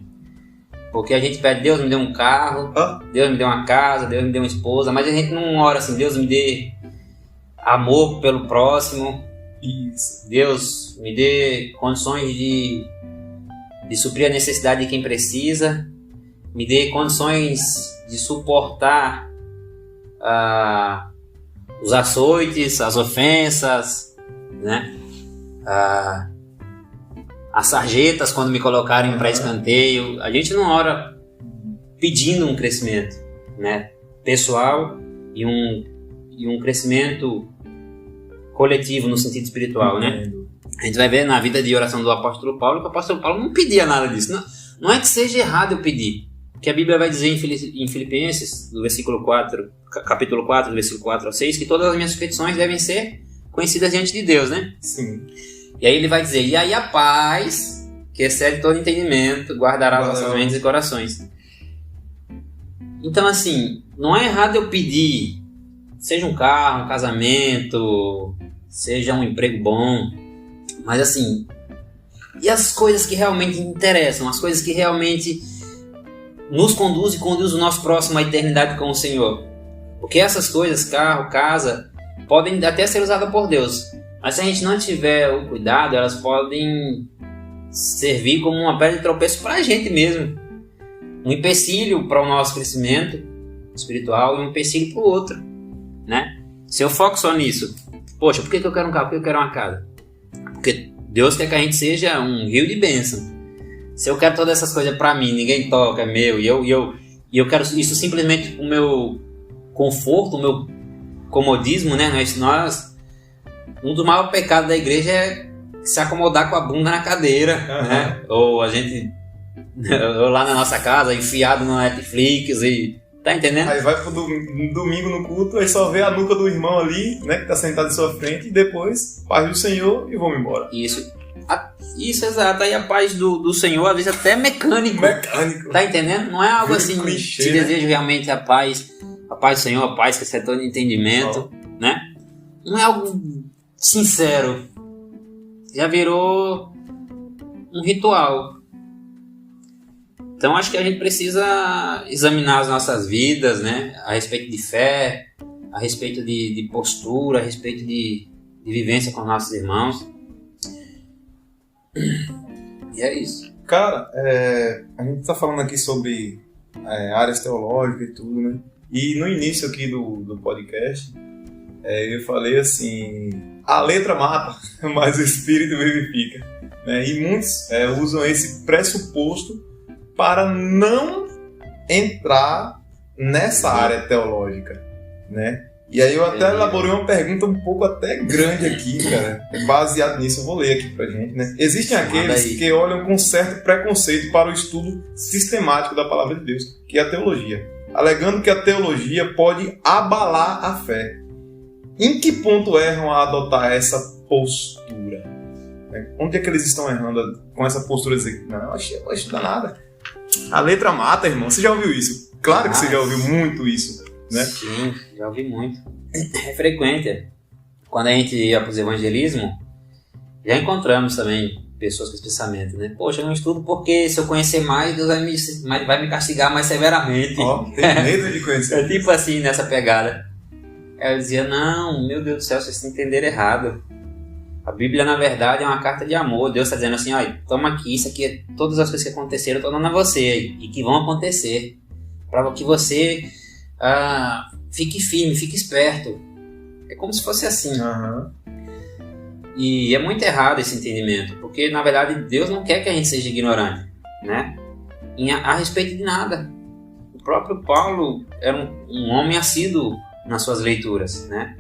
porque a gente pede, Deus me dê um carro, Deus me dê uma casa, Deus me dê uma esposa, mas a gente não ora assim, Deus me dê amor pelo próximo. Isso. Deus me dê condições de suprir a necessidade de quem precisa, me dê condições de suportar os açoites, as ofensas, né? As sarjetas quando me colocarem para escanteio. A gente não ora pedindo um crescimento, né, pessoal e um crescimento coletivo no sentido espiritual, né? A gente vai ver na vida de oração do apóstolo Paulo que o apóstolo Paulo não pedia nada disso. Não é que seja errado eu pedir, que a Bíblia vai dizer em Filipenses, no versículo 4, capítulo 4, do versículo 4 ao 6, que todas as minhas petições devem ser conhecidas diante de Deus, né? Sim. E aí ele vai dizer, e aí a paz, que excede todo entendimento, guardará as nossas mentes e corações. Então, assim, não é errado eu pedir, seja um carro, um casamento, seja um emprego bom, mas assim, e as coisas que realmente interessam, as coisas que realmente nos conduzem e conduzem o nosso próximo à eternidade com o Senhor. Porque essas coisas, carro, casa, podem até ser usadas por Deus, mas se a gente não tiver o cuidado, elas podem servir como uma pedra de tropeço para a gente mesmo. Um empecilho para o nosso crescimento espiritual e um empecilho para o outro, né? Se eu foco só nisso, poxa, por que eu quero um carro? Por que eu quero uma casa? Porque Deus quer que a gente seja um rio de bênção. Se eu quero todas essas coisas para mim, ninguém toca, é meu, e eu quero isso simplesmente o meu conforto, o meu comodismo, né? Um dos maiores pecados da igreja é se acomodar com a bunda na cadeira, né? Ou a gente ou lá na nossa casa, enfiado no Netflix e... Tá entendendo? Aí vai pro domingo no culto, aí só vê a nuca do irmão ali, né, que tá sentado em sua frente, e depois paz do Senhor e vamos embora. Isso, exato. Aí a paz do Senhor, às vezes até mecânico. Tá entendendo? Não é algo assim, clichê, se deseja realmente a paz do Senhor, a paz que excede todo entendimento, né? Não é algo sincero. Já virou um ritual. Então acho que a gente precisa examinar as nossas vidas, né? A respeito de fé, a respeito de postura, a respeito de vivência com os nossos irmãos. E é isso. Cara, a gente tá falando aqui sobre áreas teológicas e tudo, né? E no início aqui do podcast, eu falei assim, a letra mata, mas o espírito vivifica. Né? E muitos usam esse pressuposto para não entrar nessa área teológica, né? E aí eu até elaborei uma pergunta um pouco até grande aqui, cara. Baseado nisso, eu vou ler aqui pra gente, né? Existem aqueles que olham com certo preconceito para o estudo sistemático da palavra de Deus, que é a teologia, alegando que a teologia pode abalar a fé. Em que ponto erram a adotar essa postura? Onde é que eles estão errando com essa postura de dizer, não, eu vou estudar nada. A letra mata, irmão. Você já ouviu isso? Claro que você já ouviu muito isso, né? Sim, já ouvi muito. É frequente. Quando a gente ia para os evangelismos, já encontramos também pessoas com esse pensamento, né? Poxa, eu não estudo porque se eu conhecer mais, Deus vai me castigar mais severamente. Tem medo de conhecer. É tipo assim, nessa pegada. Aí eu dizia, não, meu Deus do céu, vocês entenderam errado. A Bíblia, na verdade, é uma carta de amor. Deus está dizendo assim, olha, toma aqui, isso aqui, todas as coisas que aconteceram, eu estou dando a você e que vão acontecer. Para que você fique firme, fique esperto. É como se fosse assim. Uhum. E é muito errado esse entendimento, porque, na verdade, Deus não quer que a gente seja ignorante, né? A respeito de nada. O próprio Paulo era um homem assíduo nas suas leituras, né?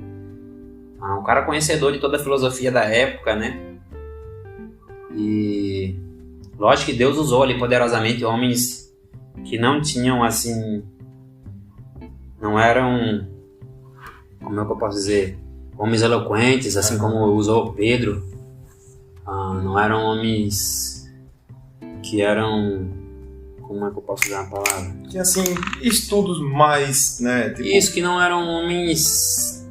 Um cara conhecedor de toda a filosofia da época, né? E lógico que Deus usou ali poderosamente homens que não tinham, assim, não eram, como é que eu posso dizer, homens eloquentes, assim como usou Pedro. Não eram homens que eram, como é que eu posso usar a palavra? Tinha, assim, estudos mais, né? Tipo, isso, que não eram homens...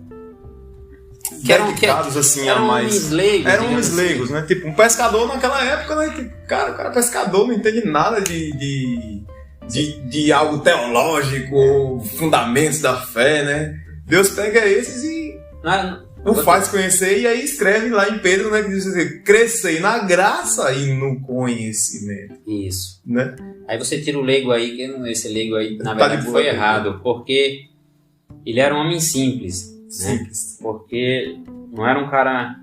dedicados assim a mais. Homens leigos, eram homens leigos, né? Tipo, um pescador naquela época, né? Tipo, o cara pescador não entende nada de algo teológico, fundamentos da fé, né? Deus pega esses e não faz conhecer, e aí escreve lá em Pedro, né? Que diz assim, crescei na graça e no conhecimento. Isso. Né? Aí você tira o leigo aí, que esse leigo aí, na verdade, foi errado, porque ele era um homem simples. Né? Porque não era um cara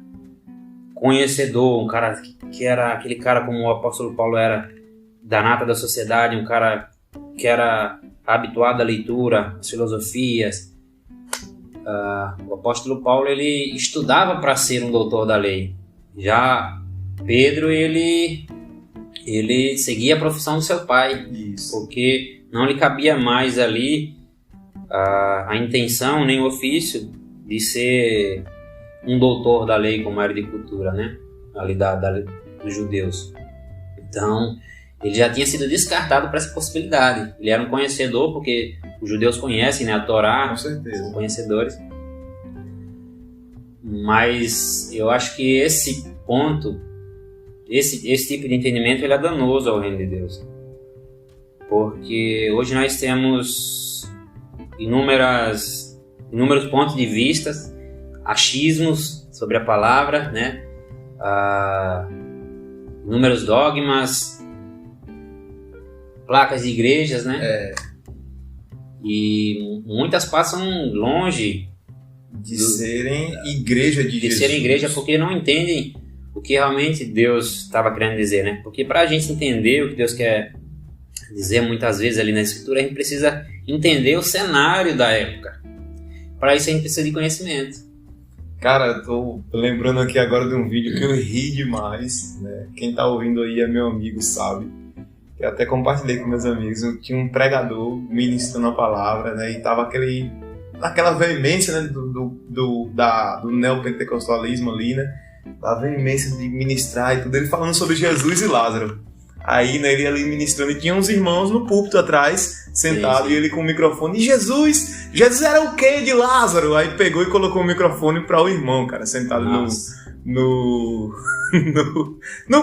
conhecedor, um cara que era aquele cara como o apóstolo Paulo era, da nata da sociedade, um cara que era habituado à leitura, às filosofias. O apóstolo Paulo, ele estudava para ser um doutor da lei. Já Pedro, ele ele seguia a profissão do seu pai, Isso. porque não lhe cabia mais ali a intenção nem o ofício de ser um doutor da lei, como era de cultura, né? Ali dos judeus. Então, ele já tinha sido descartado para essa possibilidade. Ele era um conhecedor, porque os judeus conhecem, né, a Torá, Com certeza. são conhecedores. Mas eu acho que esse ponto, esse tipo de entendimento, ele é danoso ao reino de Deus. Porque hoje nós temos inúmeros pontos de vista, achismos sobre a palavra, né? Inúmeros dogmas, placas de igrejas, né? E muitas passam longe De serem igreja de Jesus. serem igreja porque não entendem o que realmente Deus estava querendo dizer, né? Porque para a gente entender o que Deus quer dizer muitas vezes ali na Escritura, a gente precisa entender o cenário da época. Para isso a gente precisa de conhecimento. Cara, eu tô lembrando aqui agora de um vídeo que eu ri demais, né? Quem tá ouvindo aí é meu amigo, sabe? Eu até compartilhei com meus amigos. Eu tinha um pregador ministrando a palavra, né? E tava aquela veemência, né? do neopentecostalismo ali, né? Da veemência de ministrar e tudo. Ele falando sobre Jesus e Lázaro. Aí, né, ele ali ministrando, e tinha uns irmãos no púlpito atrás, sentado, Sim. e ele com o microfone. E Jesus era o quê de Lázaro? Aí pegou e colocou o microfone para o irmão, cara, sentado no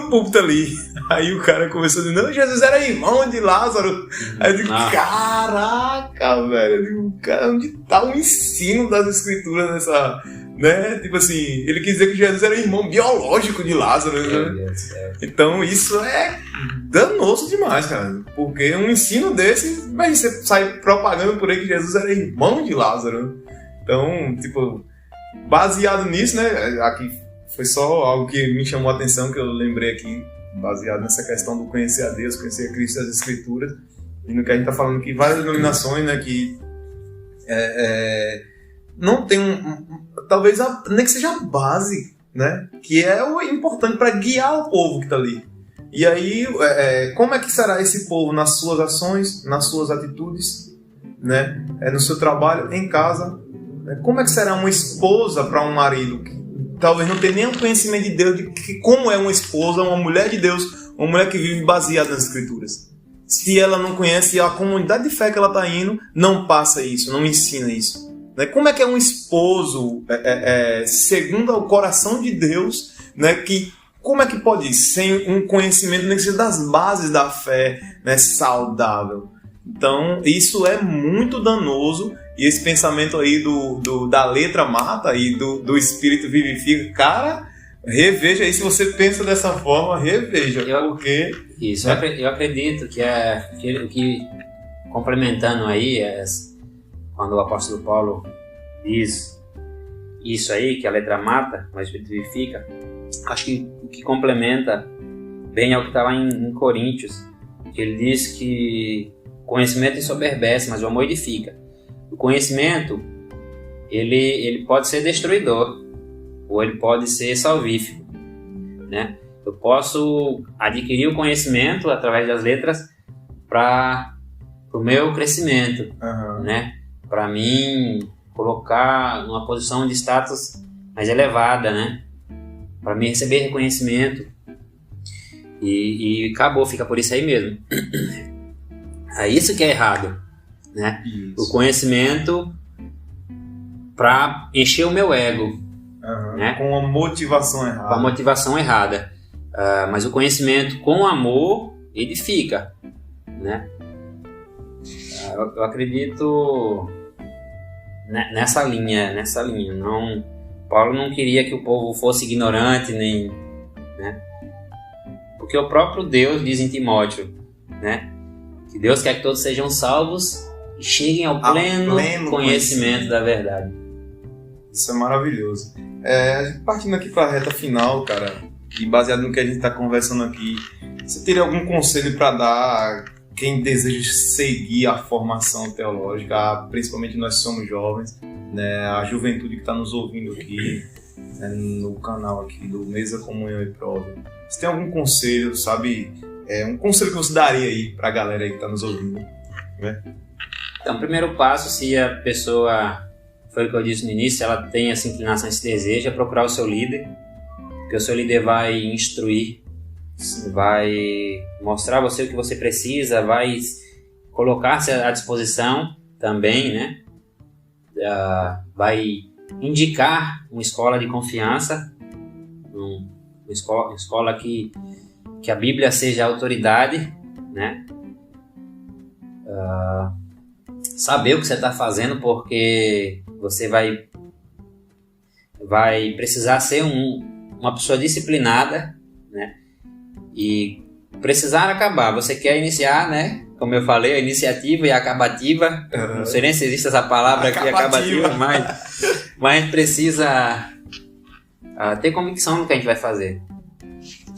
púlpito ali. Aí o cara começou a dizer, não, Jesus era irmão de Lázaro. Aí eu digo, caraca, velho. Eu digo, cara, onde tá o ensino das escrituras nessa... Né? Tipo assim, ele quis dizer que Jesus era irmão biológico de Lázaro, né? Então isso é danoso demais, cara. Porque um ensino desse, mas você sai propagando por aí que Jesus era irmão de Lázaro. Então, tipo, baseado nisso, né? Aqui foi só algo que me chamou a atenção, que eu lembrei aqui, baseado nessa questão do conhecer a Deus, conhecer a Cristo e as Escrituras. E no que a gente tá falando aqui, várias denominações, né, que não tem talvez nem que seja a base, né? Que é o importante para guiar o povo que está ali. E aí, como é que será esse povo nas suas ações, nas suas atitudes, né? No seu trabalho, em casa? Como é que será uma esposa para um marido que talvez não tenha nenhum conhecimento de Deus, de como é uma esposa, uma mulher de Deus, uma mulher que vive baseada nas Escrituras? Se ela não conhece a comunidade de fé que ela está indo, não passa isso, não ensina isso. Como é que é um esposo segundo o coração de Deus, né, como é que pode ir sem um conhecimento nem que seja das bases da fé, né, saudável? Então isso é muito danoso, e esse pensamento aí da letra mata e do espírito vivifica. Cara, reveja aí, se você pensa dessa forma, reveja, porque... Isso, eu acredito que complementando aí, quando o apóstolo Paulo diz isso aí, que a letra mata, mas o espírito vivifica, acho que o que complementa bem é o que está lá em Coríntios, que ele diz que conhecimento ensoberbece, mas o amor edifica. O conhecimento, ele pode ser destruidor, ou ele pode ser salvífico, né? Eu posso adquirir o conhecimento através das letras para o meu crescimento, né? Para mim colocar numa posição de status mais elevada, né? Para mim receber reconhecimento. E acabou, fica por isso aí mesmo. É isso que é errado, né? Isso. O conhecimento para encher o meu ego, né? Com a motivação errada. Com a motivação errada. Mas o conhecimento com amor edifica, né? Eu acredito nessa linha. Não, Paulo não queria que o povo fosse ignorante, nem, né? Porque o próprio Deus diz em Timóteo, né, que Deus quer que todos sejam salvos e cheguem ao pleno conhecimento da verdade. Isso é maravilhoso. Partindo aqui para a reta final, cara, e baseado no que a gente está conversando aqui, você teria algum conselho para dar quem deseja seguir a formação teológica, principalmente nós somos jovens, né, a juventude que está nos ouvindo aqui, né, no canal aqui do Mesa, Comunhão e Prova? Você tem algum conselho, sabe, um conselho que você daria aí pra galera aí que tá nos ouvindo? Né? Então, o primeiro passo, se a pessoa, foi o que eu disse no início, ela tem essa inclinação, esse desejo, é procurar o seu líder, porque o seu líder vai instruir, vai mostrar a você o que você precisa, vai colocar-se à disposição também, né? Vai indicar uma escola de confiança, uma escola que a Bíblia seja a autoridade, né? Saber o que você está fazendo, porque você vai precisar ser uma pessoa disciplinada, né? E precisar acabar. Você quer iniciar, né? Como eu falei, a iniciativa e a acabativa. Não sei nem se existe essa palavra aqui, acabativa, mas precisa ter convicção do que a gente vai fazer,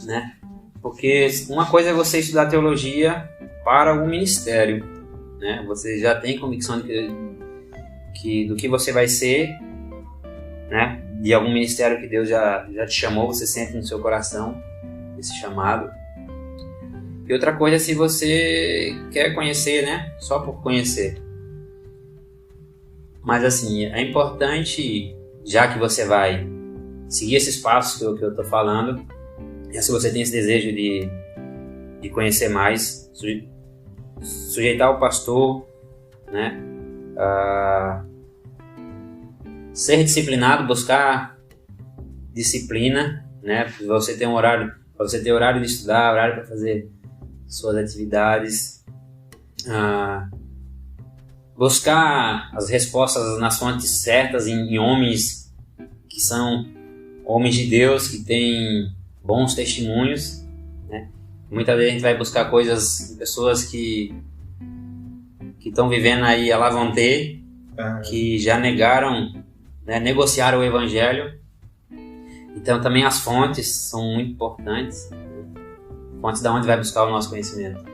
né? Porque uma coisa é você estudar teologia para o ministério, né? Você já tem convicção do que você vai ser, né? De algum ministério que Deus já te chamou, você sente no seu coração esse chamado. E outra coisa é se você quer conhecer, né? Só por conhecer. Mas assim, é importante, já que você vai seguir esses passos que eu estou falando, e se você tem esse desejo de conhecer mais, sujeitar o pastor, né? Ser disciplinado, buscar disciplina, né? Você ter horário de estudar, horário para fazer suas atividades, buscar as respostas nas fontes certas em homens que são homens de Deus, que têm bons testemunhos, né? Muitas vezes a gente vai buscar coisas em pessoas que estão vivendo aí a lavonter, que já negaram, né, negociaram o evangelho. Então também as fontes são muito importantes, fontes da onde vai buscar o nosso conhecimento.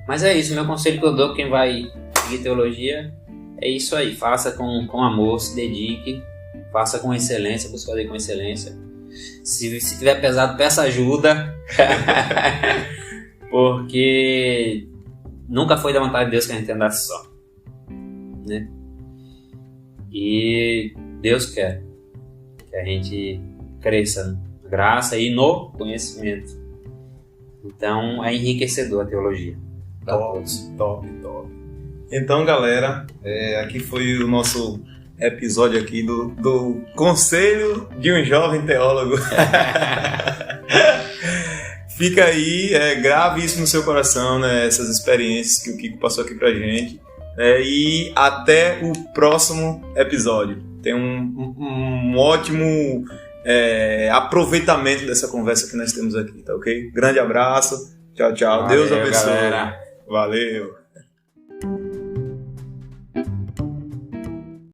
Mas é isso, meu conselho que eu dou quem vai seguir teologia é isso aí: faça com amor, se dedique, faça com excelência, busque fazer com excelência. Se tiver pesado, peça ajuda, porque nunca foi da vontade de Deus que a gente andasse só, né? E Deus quer que a gente cresça na graça e no conhecimento. Então é enriquecedor a teologia. Top. Então, galera, aqui foi o nosso episódio aqui do Conselho de um Jovem Teólogo. Fica aí, grave isso no seu coração, né? Essas experiências que o Kiko passou aqui pra gente. E até o próximo episódio. Tenha um ótimo aproveitamento dessa conversa que nós temos aqui, tá ok? Grande abraço, tchau. Valeu, Deus abençoe. Galera. Valeu.